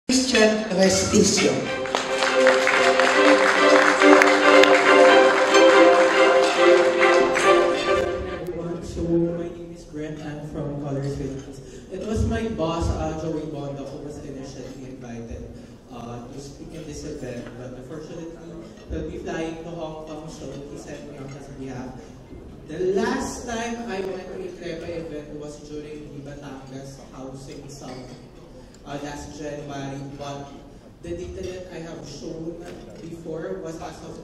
Christian Resticio. Everyone, so my name is Brent. I'm from Colors Philippines. It was my boss, Joey Bonda, who was initially invited to speak in this event, but unfortunately, he'll be flying to Hong Kong, so he sent me on his behalf. The last time I went to a Crepa event was during the Batangas Housing Summit last January, but the data that I have shown before was as of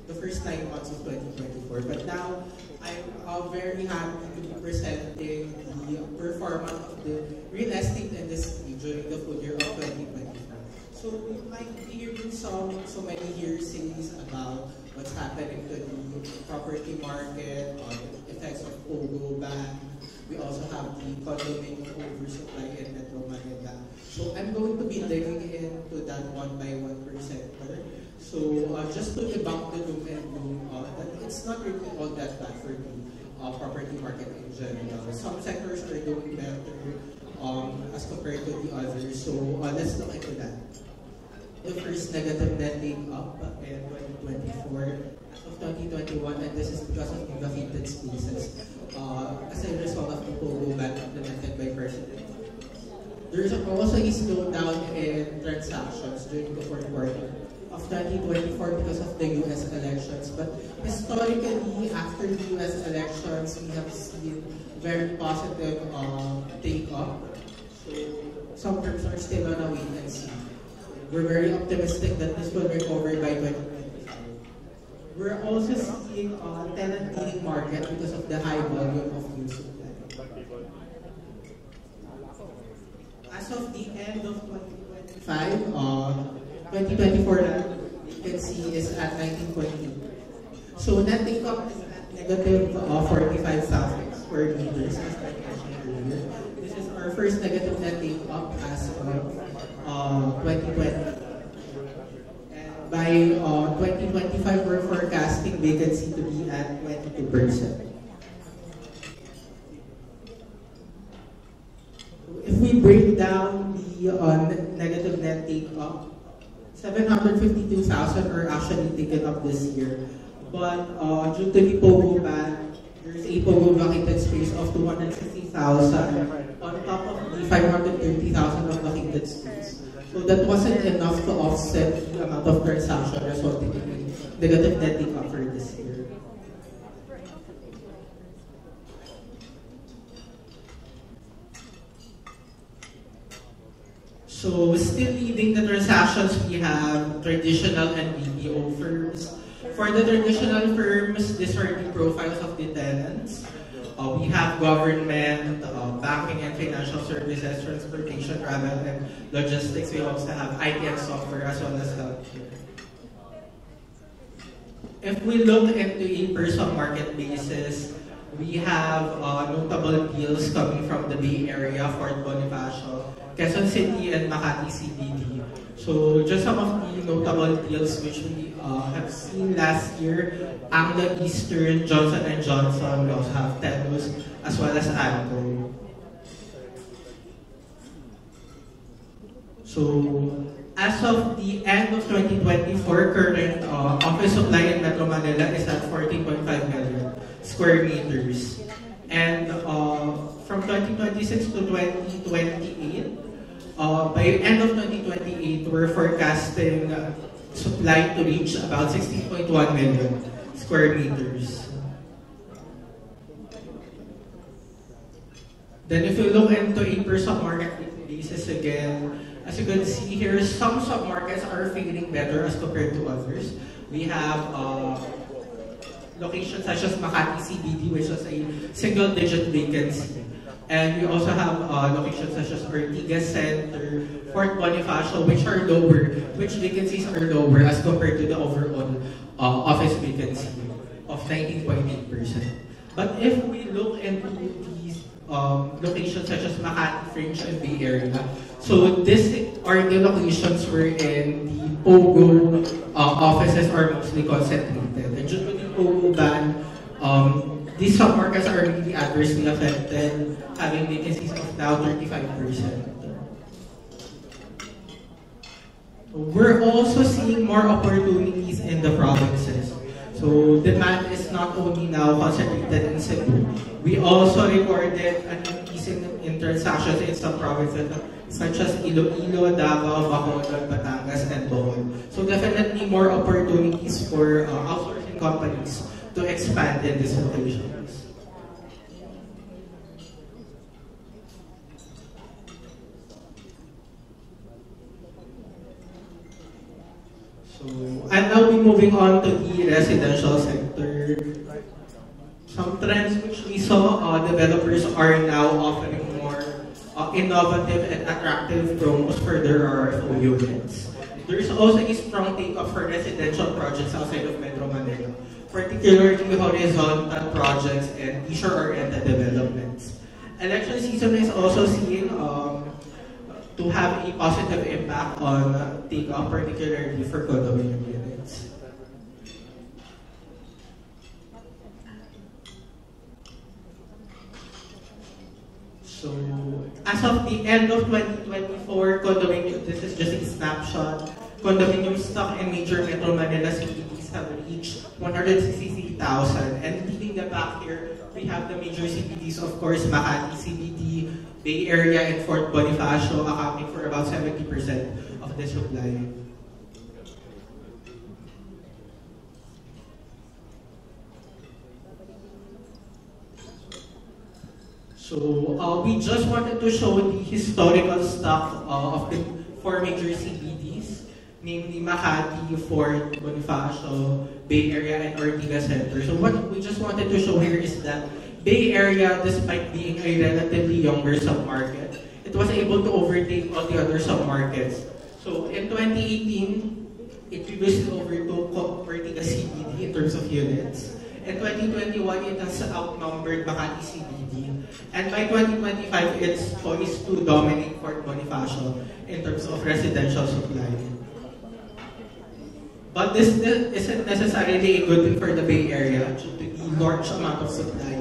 the first 9 months of 2024. But now, I'm very happy to be presenting the performance of the real estate industry during the full year of 2024. So we might be hearing so many hearsays about what's happening to the property market, the effects of POGO ban. We also have the condominium oversupply in Metro Manila. So I'm going to be digging into that one by one per sector. So just to debunk the doom and gloom, that it's not really all that bad for the property market in general. Some sectors are doing better as compared to the others. So let's look into that. The first negative net take up in 2024 as of 2021, and this is because of the vacated spaces as a result of the POGO ban implemented by President. There is also a slowdown in transactions during the fourth quarter of 2024 because of the US elections. But historically, after the US elections, we have seen very positive take-up. So some firms are still on a wait and see. We're very optimistic that this will recover by 2025. We're also seeing a tenant leading market because of the high volume of new supply. As of the end of 2025, 2024 vacancy is at 19.8. So net take-up is at negative 45,000 square meters, as I mentioned earlier. This is our first negative net take-up as of 2020. And by 2025, we're forecasting vacancy to be at 22%. If we break down the negative net take-up, 752,000 are actually taken up this year. But due to the POGO ban, there's a POGO vacated space of 260,000 on top of the 530,000 of vacated space. So that wasn't enough to offset the amount of transaction resulting in negative net take-up for this year. So still leading the transactions, we have traditional and BPO firms. For the traditional firms, these are the profiles of the tenants. We have government, banking and financial services, transportation, travel, and logistics. We also have IT and software as well as healthcare. If we look into a per market basis, we have notable deals coming from the Bay Area, Fort Bonifacio, Quezon City, and Makati CBD. So just some of the notable deals which we have seen last year: Anglo Eastern, Johnson & Johnson, we also have Telos, as well as Anto. So as of the end of 2024, current office supply in Metro Manila is at 14.5 million square meters. And from 2026 to 2028, by end of 2028, we're forecasting supply to reach about 16.1 million square meters. Then if you look into a per market basis again, as you can see here, some submarkets are feeling better as compared to others. We have locations such as Makati CBD, which is a single-digit vacancy. And we also have locations such as Ortigas Center, Fort Bonifacio, which vacancies are lower as compared to the overall office vacancy of 19.8%. But if we look into these locations such as Makati, Fringe, and Bay Area, so these are the locations wherein the POGO offices are mostly concentrated. And due to the POGO ban, these submarkets are really adversely affected, having vacancies of now 35%. We're also seeing more opportunities in the provinces. So demand is not only now concentrated in Cebu. We also recorded an increase in transactions in some provinces such as Iloilo, Davao, Bacolod, Batangas, and Bohol. So definitely more opportunities for outsourcing companies to expand in these locations. So I'll now be moving on to the residential sector. Some trends which we saw, developers are now offering more innovative and attractive promos for their RFO units. There's also a strong take-up for residential projects outside of Metro Manila, particularly horizontal projects and leisure-oriented developments. Election season is also seeing to have a positive impact on take-up, particularly for condominium units. So, as of the end of 2024, condominium, this is just a snapshot, condominium stock in major Metro Manila CBDs have reached 163,000. And leading the back here, we have the major CBDs, of course, Makati CBD, Bay Area, and Fort Bonifacio, accounting for about 70% of the supply. So we just wanted to show the historical stock of the four major CBDs, namely Makati, Fort Bonifacio, Bay Area, and Ortigas Center. So what we just wanted to show here is that Bay Area, despite being a relatively younger submarket, it was able to overtake all the other submarkets. So in 2018, it previously overtook Ortigas CBD in terms of units. In 2021, it has outnumbered Makati CBD. And by 2025, it's poised to dominate Fort Bonifacio in terms of residential supply. But this isn't necessarily a good thing for the Bay Area due to the large amount of supply,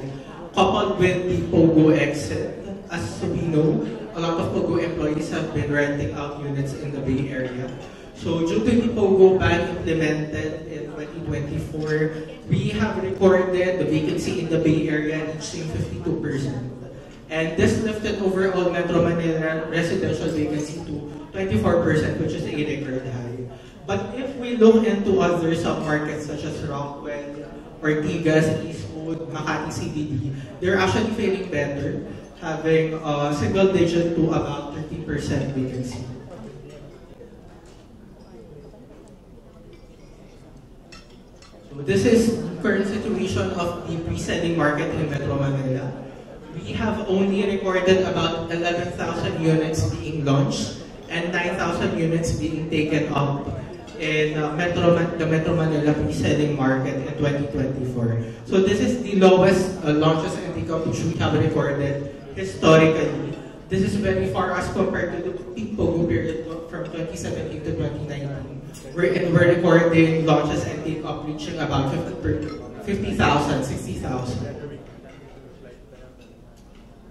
coupled with the POGO exit. As we know, a lot of POGO employees have been renting out units in the Bay Area. So due to the POGO ban implemented in 2024, we have recorded the vacancy in the Bay Area reaching 52%. And this lifted overall Metro Manila residential vacancy to 24%, which is a record high. But if we look into other submarkets such as Rockwell, Ortigas, Eastwood, Makati CBD, they're actually faring better, having a single digit to about 30% vacancy. So this is the current situation of the pre-selling market in Metro Manila. We have only recorded about 11,000 units being launched and 9,000 units being taken up in the Metro Manila pre-selling market in 2024. So this is the lowest launches and take-up which we have recorded historically. This is very far as compared to the peak POGO period from 2017 to 2019, wherein we're recording launches and take-up reaching about 50,000, 60,000.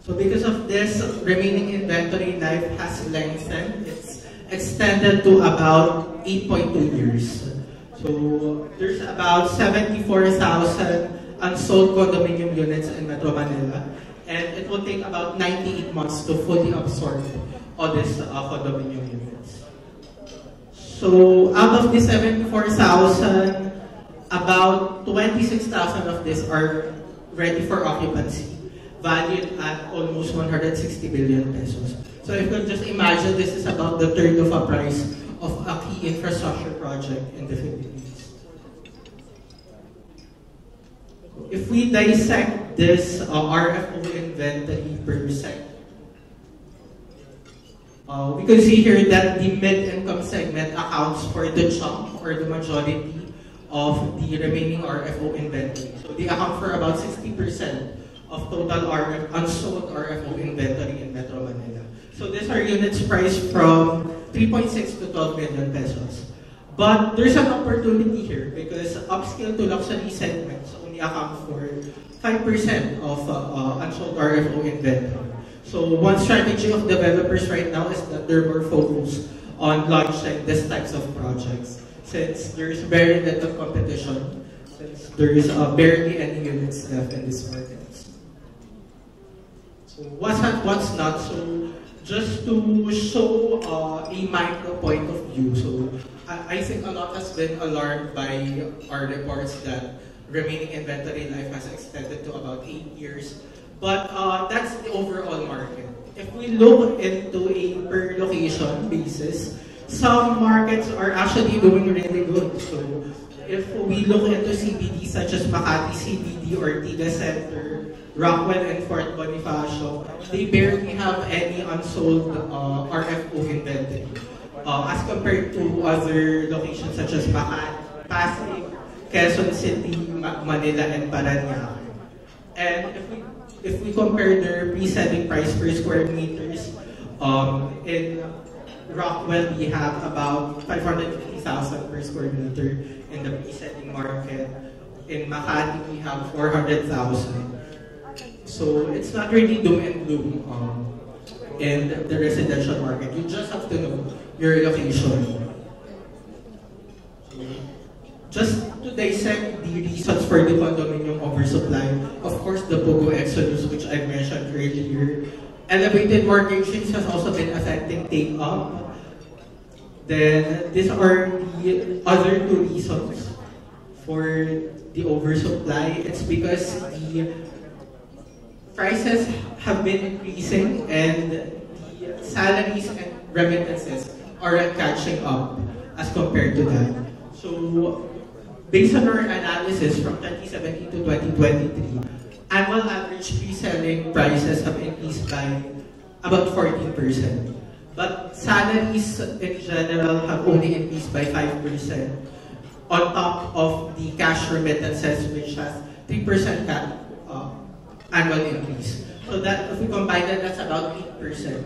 So because of this, remaining inventory life has lengthened. It's extended to about 8.2 years. So there's about 74,000 unsold condominium units in Metro Manila, and it will take about 98 months to fully absorb all these condominium units. So out of the 74,000, about 26,000 of these are ready for occupancy, valued at almost 160 billion pesos. So if you can just imagine, this is about the third of a price of a key infrastructure project in the Philippines. If we dissect this RFO inventory per sector, we can see here that the mid-income segment accounts for the chunk or the majority of the remaining RFO inventory. So they account for about 60% of total unsold RFO inventory in Metro Manila. So these are units priced from 3.6 to 12 million pesos. But there's an opportunity here because upscale to luxury segments only account for 5% of unsold RFO inventory. So one strategy of developers right now is that they're more focused on launching these types of projects, since there's very little competition, since there's barely any units left in this market. So what's not? So just to show a micro point of view. So I think a lot has been alarmed by our reports that remaining inventory life has extended to about 8 years. But that's the overall market. If we look into a per location basis, some markets are actually doing really good. So if we look into CBD such as Makati CBD, Ortigas Center, Rockwell and Fort Bonifacio, they barely have any unsold RFO inventory as compared to other locations such as Makati, Pasig, Quezon City, Manila, and Parañaque. And if we compare their pre-selling price per square meters, in Rockwell we have about 550,000 per square meter in the pre-selling market. In Makati we have 400,000. So it's not really doom and gloom in the residential market. You just have to know your location. Just to dissect the reasons for the condominium oversupply, of course the POGO exodus, which I mentioned earlier. Elevated mortgage rates has also been affecting take-up. Then these are the other two reasons for the oversupply. It's because the prices have been increasing and the salaries and remittances aren't catching up as compared to that. So based on our analysis from 2017 to 2023, annual average pre-selling prices have increased by about 14%. But salaries in general have only increased by 5% on top of the cash remittances, which has 3% annual increase. So that if we combine that, that's about 8%.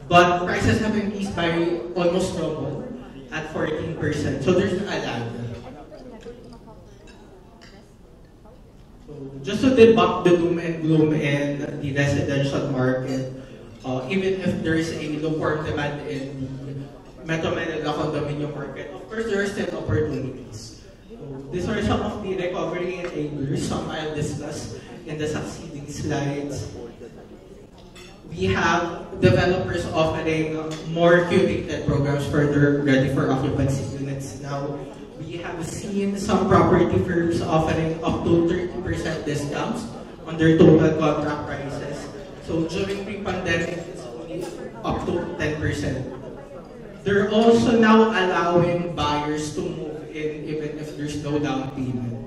But prices have increased by almost double at 14%. So there's a lag. So just to debunk the doom and gloom in the residential market, even if there is a lukewarm demand in the Metro Manila condominium market, of course there are still opportunities. So these are some of the recovery enablers. Some I'll discuss in the succeeding slides. We have developers offering more curated programs for their ready for occupancy units now. We have seen some property firms offering up to 30% discounts on their total contract prices. So during pre-pandemic, it's only up to 10%. They're also now allowing buyers to move in even if there's no down payment.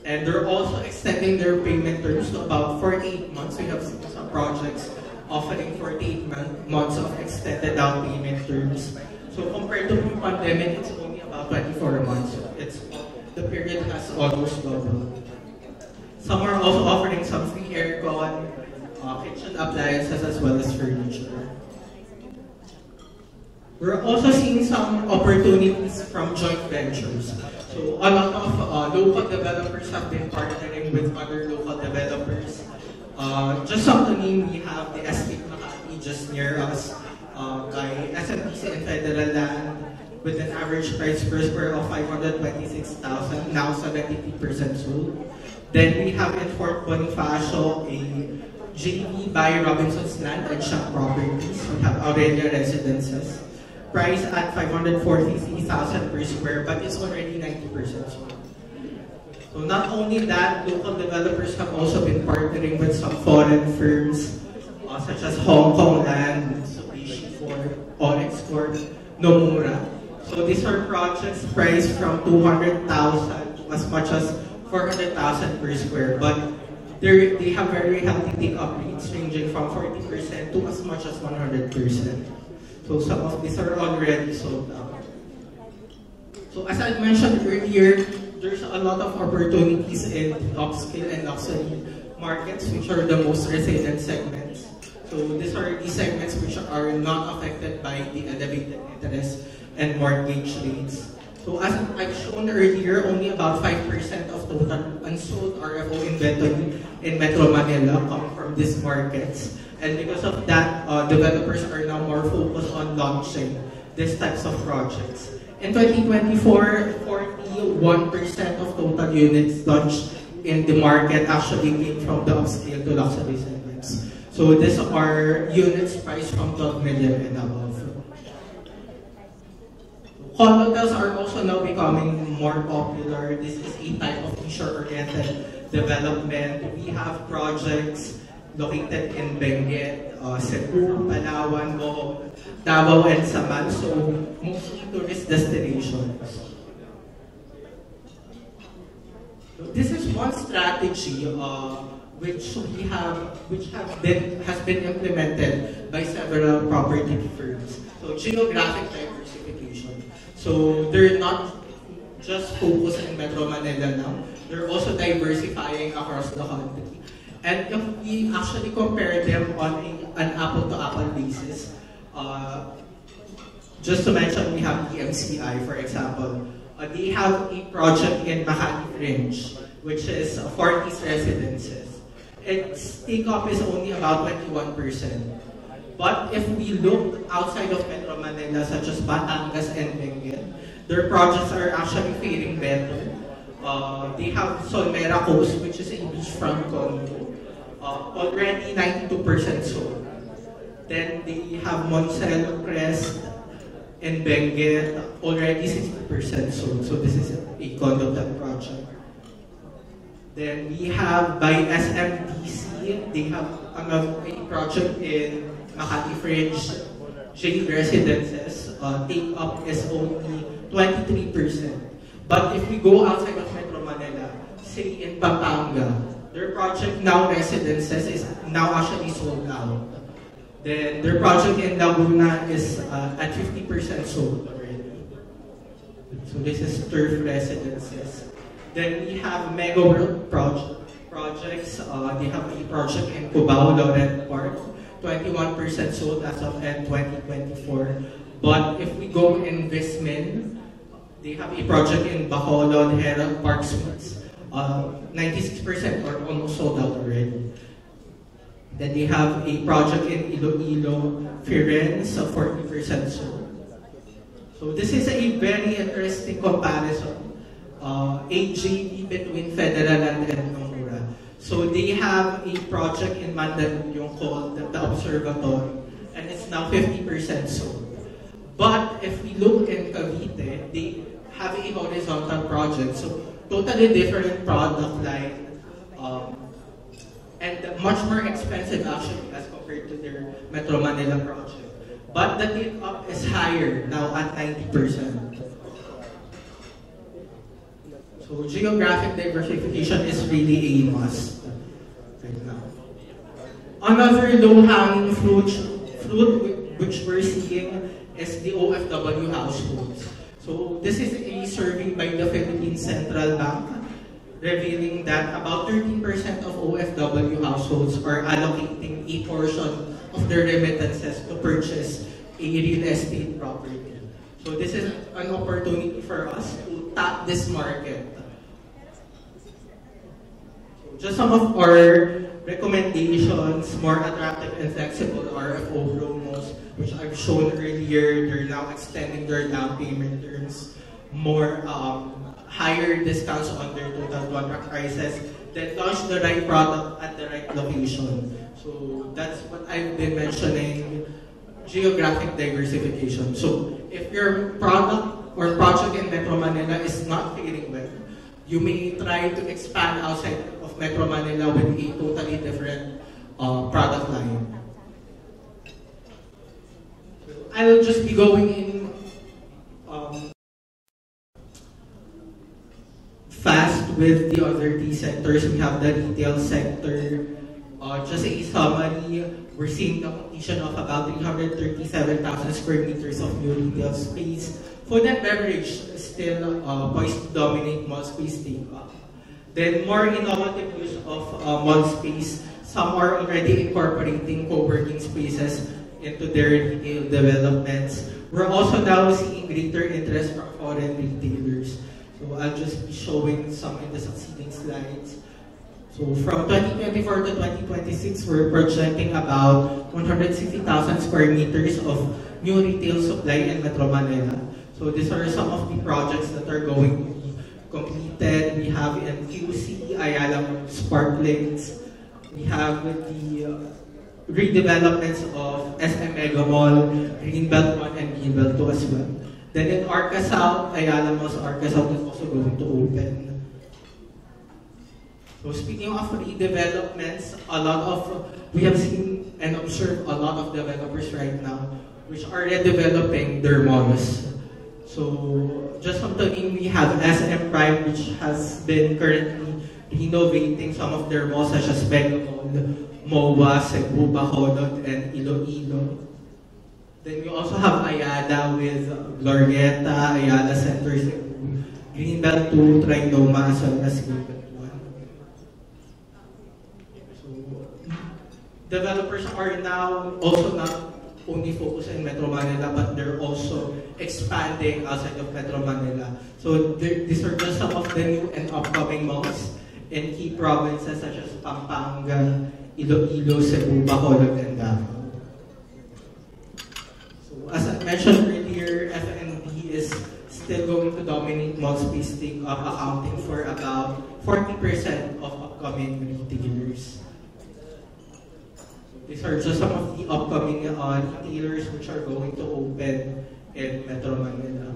And they're also extending their payment terms to about 48 months. We have some projects offering 48 months of extended down payment terms. So compared to pre-pandemic, it's only about 24 months. The period has almost doubled. Some are also offering some free aircon, kitchen appliances, as well as furniture. We're also seeing some opportunities from joint ventures. So a lot of local developers have been partnering with other local developers. Just some to name, we have the Estate Makati just near us by SMPC and Federal Land with an average price per square of 526,000, now 73% sold. Then we have in Fort Bonifacio a JV by Robinson's Land and Shop Properties. We have Aurelia Residences, priced at 543,000 per square, but it's already 90% sold. So not only that, local developers have also been partnering with some foreign firms such as Hong Kong Land, Mitsubishi Corp, Onyx Corp, Nomura. So these are projects priced from 200,000 to as much as 400,000 per square, but they have very healthy take-up rates ranging from 40% to as much as 100%. So some of these are already sold out. So as I mentioned earlier, there's a lot of opportunities in upscale and luxury markets, which are the most resilient segments. So these are the segments which are not affected by the elevated interest and mortgage rates. So as I've shown earlier, only about 5% of total unsold RFO inventory in Metro Manila come from these markets. And because of that, developers are now more focused on launching these types of projects. In 2024, 41% of total units launched in the market actually came from the upscale to luxury segments. So these are units priced from 12 million and above. Condos are also now becoming more popular. This is a type of leisure-oriented development. We have projects located in Benguet, Cebu, Palawan, Bohol, Davao, and Samal, so mostly tourist destinations. This is one strategy which has been implemented by several property firms. So geographic diversification. So they're not just focused in Metro Manila now, they're also diversifying across the country. And if we actually compare them on an apple-to-apple basis, just to mention, we have DMCI, for example. They have a project in Makati Fringe, which is 40 residences. Its take-up is only about 21%. But if we look outside of Metro Manila, such as Batangas and Benguet, their projects are actually faring better. They have Solmera Coast, which is a beachfront condo, already 92% sold. Then they have Moncello Crest in Benguet, already 60% sold. So this is a condo type project. Then we have by SMDC, they have a project in Makati Fringe, Jade Residences. Take-up is only 23%. But if we go outside of Metro Manila, say in Pampanga, their project Now Residences is now actually sold out. Then their project in Laguna is at 50% sold already. So this is Turf Residences. Then we have Mega World projects. They have a project in Cubao, Laurent Park, 21% sold as of end 2024. But if we go in Vismin, they have a project in Bacolod, Herald Park Suites, 96% or almost sold out already. Then they have a project in Iloilo, Firenze, 40% sold. So this is a very interesting comparison. AJB between Federal and Nomura. So they have a project in Mandaluyong called the Observatory, and it's now 50% sold. But if we look in Cavite, they have a horizontal project, so totally different product line, and much more expensive actually as compared to their Metro Manila project. But the take-up is higher now at 90%. So geographic diversification is really a must right now. Another low-hanging fruit which we're seeing is the OFW households. So this is a survey by the Philippine Central Bank revealing that about 13% of OFW households are allocating a portion of their remittances to purchase a real estate property. So this is an opportunity for us to tap this market. Just some of our recommendations, more attractive and flexible RFO promos, which I've shown earlier. They're now extending their down payment terms, more higher discounts on their total contract prices, then launch the right product at the right location. So that's what I've been mentioning, geographic diversification. So if your product or project in Metro Manila is not faring well, you may try to expand outside of Metro Manila with a totally different product line. I will just be going in fast with the other key sectors. We have the retail sector. Just a summary, we're seeing the completion of about 337,000 square meters of new retail space. Food and beverage is still poised to dominate mall space take-up. Then more innovative use of mall space. Some are already incorporating co-working spaces into their retail developments. We're also now seeing greater interest from foreign retailers. So I'll just be showing some in the succeeding slides. So from 2024 to 2026, we're projecting about 160,000 square meters of new retail supply in Metro Manila. So these are some of the projects that are going to be completed. We have in QC, Ayala Sparklings. We have the redevelopments of SM Mega Mall, Greenbelt 1 and Greenbelt 2 as well. Then in Arca South, Ayala Malls Arca South is also going to open. So speaking of redevelopments, we have seen and observed a lot of developers right now which are redeveloping their malls. So just from the name, we have SM Prime, which has been currently renovating some of their malls such as Mega Mall, MOA, Cebu, Bacolod, and Iloilo. Then we also have Ayala with Glorieta, Ayala Center, Cebu, Greenbelt 2, Trinoma, as well as Greenbelt 1. So developers are now also not only focused in Metro Manila, but they're also expanding outside of Metro Manila. So these are just some of the new and upcoming malls in key provinces such as Pampanga, Iloilo, Cebu, Bacolod, and Davao. So as I mentioned earlier, F&B is still going to dominate mall space take-up, accounting for about 40% of upcoming retailers. These are just some of the upcoming retailers which are going to open in Metro Manila.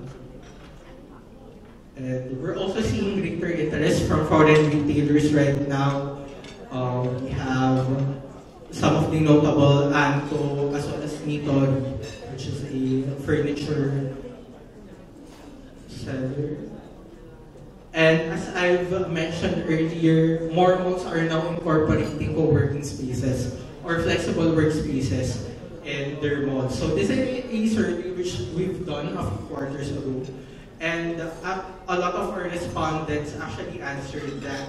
And we're also seeing greater interest from foreign retailers right now. We have some of the notable Anco as well as Niton, which is a furniture seller. And as I've mentioned earlier, more malls are now incorporating co-working spaces or flexible workspaces in their malls. So this is a survey which we've done a few quarters ago. And a lot of our respondents actually answered that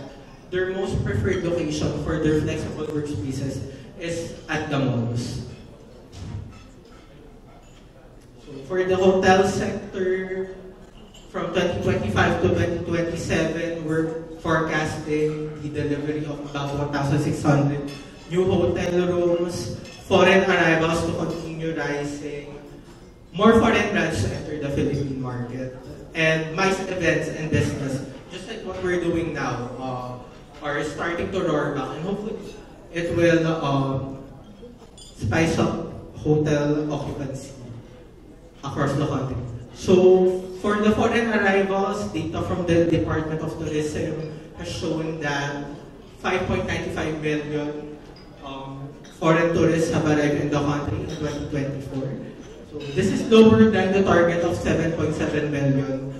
their most preferred location for their flexible workspaces is at the malls. So for the hotel sector, from 2025 to 2027, we're forecasting the delivery of about 1,600 new hotel rooms, foreign arrivals to continue rising, more foreign brands to enter the Philippine market, and MICE events and business, just like what we're doing now, are starting to roar back, and hopefully it will spice up hotel occupancy across the country. So for the foreign arrivals, data from the Department of Tourism has shown that 5.95 million foreign tourists have arrived in the country in 2024. So this is lower than the target of 7.7 million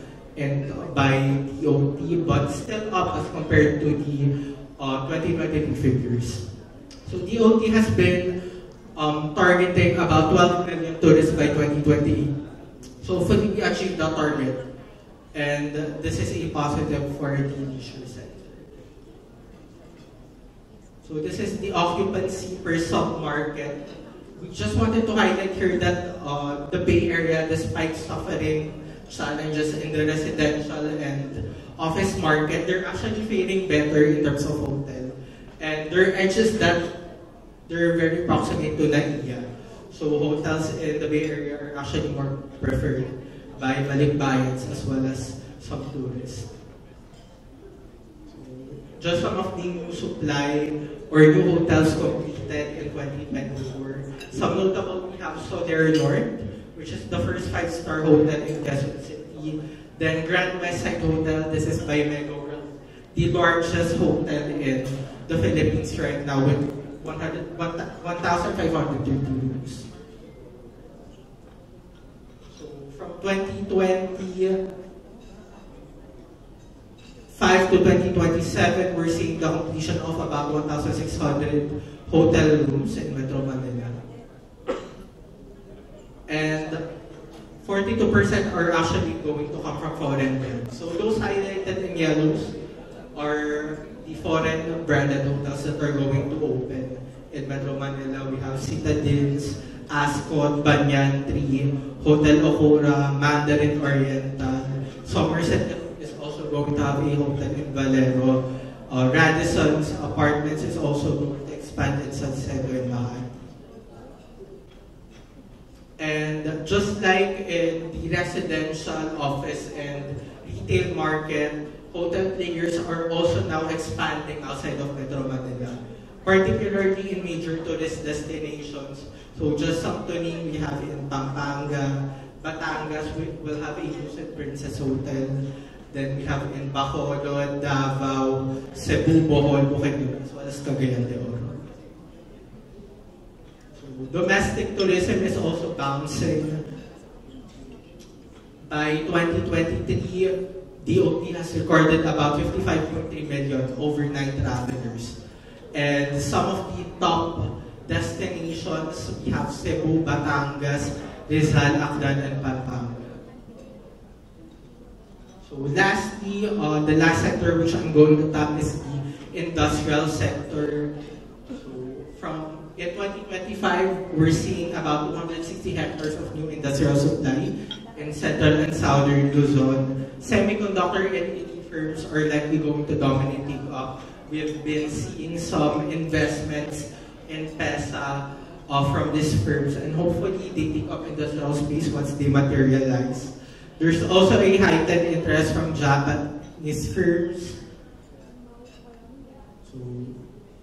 by DOT, but still up as compared to the 2023 figures. So DOT has been targeting about 12 million tourists by 2028. So hopefully we achieve that target, and this is a positive for the leisure sector. So this is the occupancy per sub-market. We just wanted to highlight here that the Bay Area, despite suffering challenges in the residential and office market, they're actually faring better in terms of hotel. And their edge is that they're very proximate to NAIA. So hotels in the Bay Area are actually more preferred by balikbayans as well as some tourists. So just some of the new supply or new hotels completed in 2024. Some notable, we have Sodero North, which is the first 5-star hotel in Quezon City. Then Grand Westside Hotel, this is by Mega World, the largest hotel in the Philippines right now with 1,530 rooms. So from 2025 to 2027, we're seeing the completion of about 1,600 hotel rooms in Metro Manila. And 42% are actually going to come from foreign brands. So those highlighted in yellows are the foreign branded hotels that are going to open in Metro Manila. We have Citadines, Ascot, Banyan Tree, Hotel Okura, Mandarin Oriental. Somerset is also going to have a hotel in Valero. Radisson's Apartments is also going to expand in Salcedo and Makati. And just like in the residential, office, and retail market, hotel players are also now expanding outside of Metro Manila, particularly in major tourist destinations. So just some to name, we have in Pampanga, Batangas, we will have a Lucid Princess Hotel. Then we have in Bacolod, Davao, Cebu, Bohol, Bukidnon, as well as Cagayan de Oro. Domestic tourism is also bouncing. By 2023, DOT has recorded about 55.3 million overnight travelers. And some of the top destinations, we have Cebu, Batangas, Rizal, Aklan, and Pampanga. So lastly, the last sector which I'm going to tap is the industrial sector. In 2025, we're seeing about 260 hectares of new industrial supply in central and southern Luzon. Semiconductor and LED firms are likely going to dominate take-up. We have been seeing some investments in PESA from these firms, and hopefully they take up industrial space once they materialize. There's also a heightened interest from Japanese firms.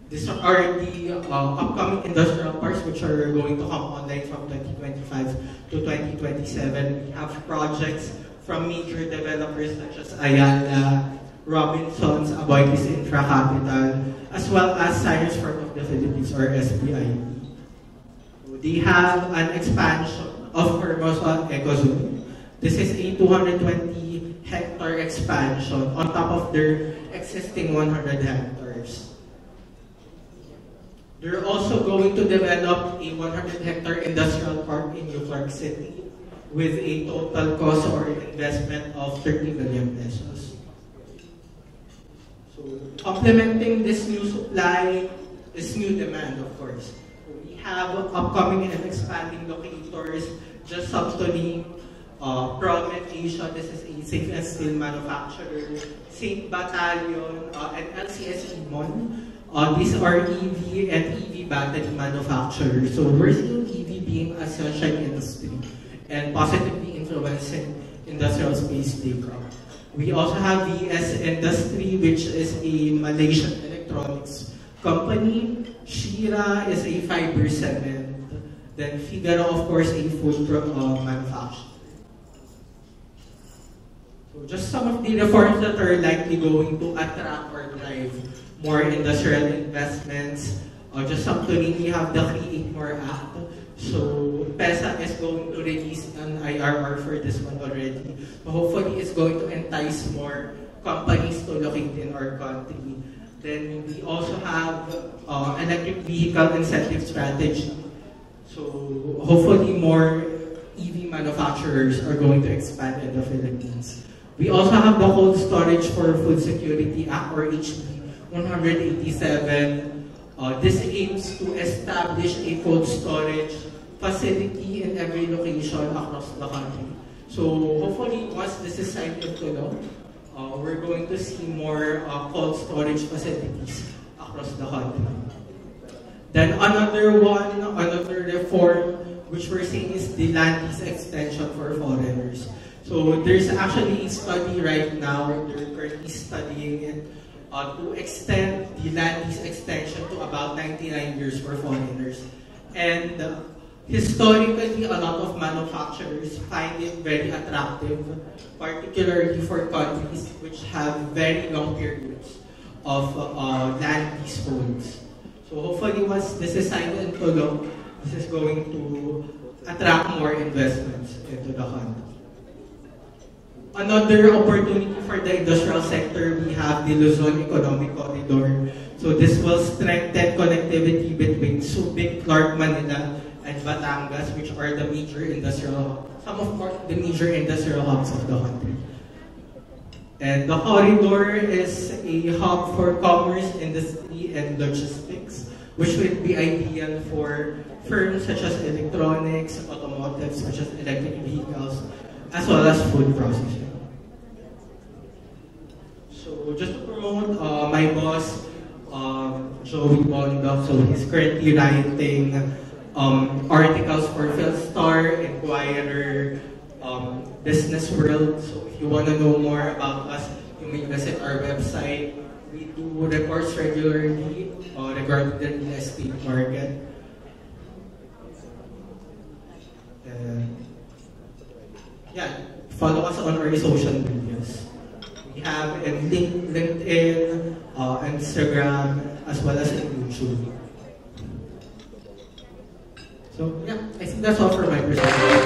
These are the upcoming industrial parks which are going to come online from 2025 to 2027. We have projects from major developers such as Ayala, Robinsons, Aboitiz Infra Capital, as well as Science Park of the Philippines or SPIP. They have an expansion of Hermosa Ecozone. This is a 220 hectare expansion on top of their existing 100 hectares. They're also going to develop a 100-hectare industrial park in New Clark City with a total cost or investment of 30 million pesos. So, complementing this new supply is new demand, of course. We have upcoming and expanding locators, just some to name, Promet Asia, this is a safe and steel manufacturer, St. Battalion, and LCS Imon. These are EV and EV battery manufacturers. So we're seeing EV being a sunshine industry and positively influencing industrial space take-up. We also have VS Industry, which is a Malaysian electronics company. Shira is a fiber cement. Then Figaro, of course, a food manufacturer. So just some of the reforms that are likely going to attract or drive more industrial investments. Just some to name, we have the Create More Act. So PESA is going to release an IRR for this one already. So hopefully it's going to entice more companies to locate in our country. Then we also have electric vehicle incentive strategy. So hopefully more EV manufacturers are going to expand in the Philippines. We also have the Cold Storage for Food Security Act or HB 187. This aims to establish a cold storage facility in every location across the country. So hopefully once this is signed into law, we're going to see more cold storage facilities across the country. Then another reform which we're seeing is the land lease extension for foreigners. So there's actually a study right now, they're currently studying it, to extend the land lease extension to about 99 years for foreigners. And historically, a lot of manufacturers find it very attractive, particularly for countries which have very long periods of land lease holds. So hopefully once this is signed into law, this is going to attract more investments into the country. Another opportunity for the industrial sector, we have the Luzon Economic Corridor. So this will strengthen connectivity between Subic, Clark, Manila, and Batangas, which are the major industrial, some of the major industrial hubs of the country. And the corridor is a hub for commerce, industry, and logistics, which would be ideal for firms such as electronics, automotive, such as electric vehicles, as well as food processing. So just to promote my boss, Joey Bondoc, so he's currently writing articles for Philstar, Inquirer, Business World. So if you want to know more about us, you may visit our website. We do reports regularly regarding the real estate market. Yeah, follow us on our social medias. We have in LinkedIn, Instagram, as well as in YouTube. So yeah, I think that's all for my presentation.